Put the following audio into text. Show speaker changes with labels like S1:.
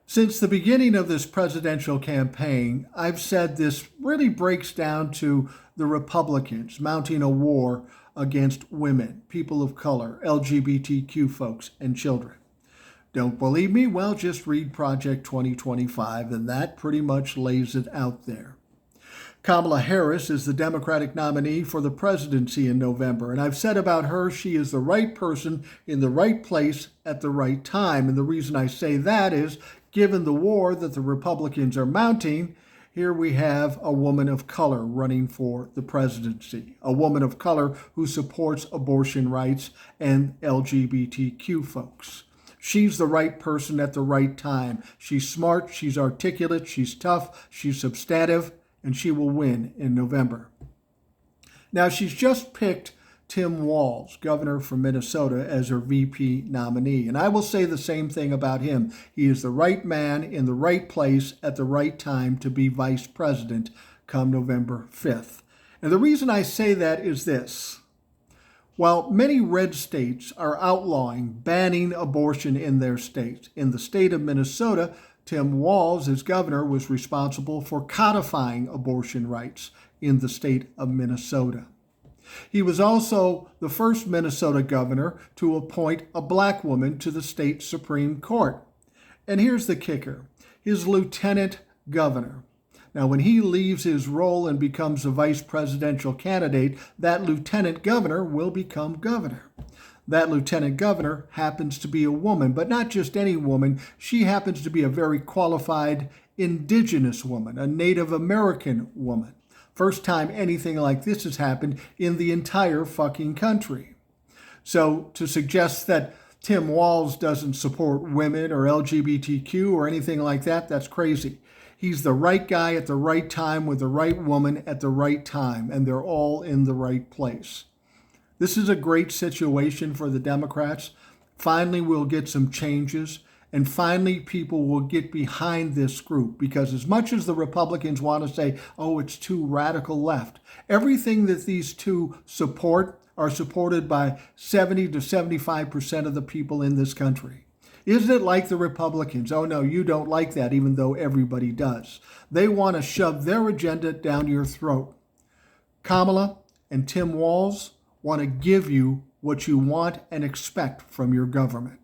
S1: Since the beginning of this presidential campaign, I've said this really breaks down to the Republicans mounting a war against women, people of color, LGBTQ folks, and children. Don't believe me? Well, just read Project 2025, and that pretty much lays it out there. Kamala Harris is the Democratic nominee for the presidency in November, and I've said about her she is the right person in the right place at the right time. And the reason I say that is, given the war that the Republicans are mounting, here we have a woman of color running for the presidency, a woman of color who supports abortion rights and LGBTQ folks. She's the right person at the right time. She's smart, she's articulate, she's tough, she's substantive, and she will win in November. Now, she's just picked Tim Walz, governor from Minnesota, as her VP nominee. And I will say the same thing about him. He is the right man in the right place at the right time to be vice president come November 5th. And the reason I say that is this. While many red states are outlawing, banning abortion in their states, in the state of Minnesota, Tim Walz, as governor, was responsible for codifying abortion rights in the state of Minnesota. He was also the first Minnesota governor to appoint a black woman to the state Supreme Court. And here's the kicker, his lieutenant governor. Now, when he leaves his role and becomes a vice presidential candidate, that lieutenant governor will become governor. That lieutenant governor happens to be a woman, but not just any woman. She happens to be a very qualified indigenous woman, a Native American woman. First time anything like this has happened in the entire fucking country. So to suggest that Tim Walz doesn't support women or LGBTQ or anything like that, that's crazy. He's the right guy at the right time with the right woman at the right time, and they're all in the right place. This is a great situation for the Democrats. Finally, we'll get some changes, and finally, people will get behind this group, because as much as the Republicans want to say, oh, it's too radical left, everything that these two support are supported by 70 to 75% of the people in this country. Isn't it like the Republicans? Oh, no, you don't like that, even though everybody does. They want to shove their agenda down your throat. Kamala and Tim Walz want to give you what you want and expect from your government.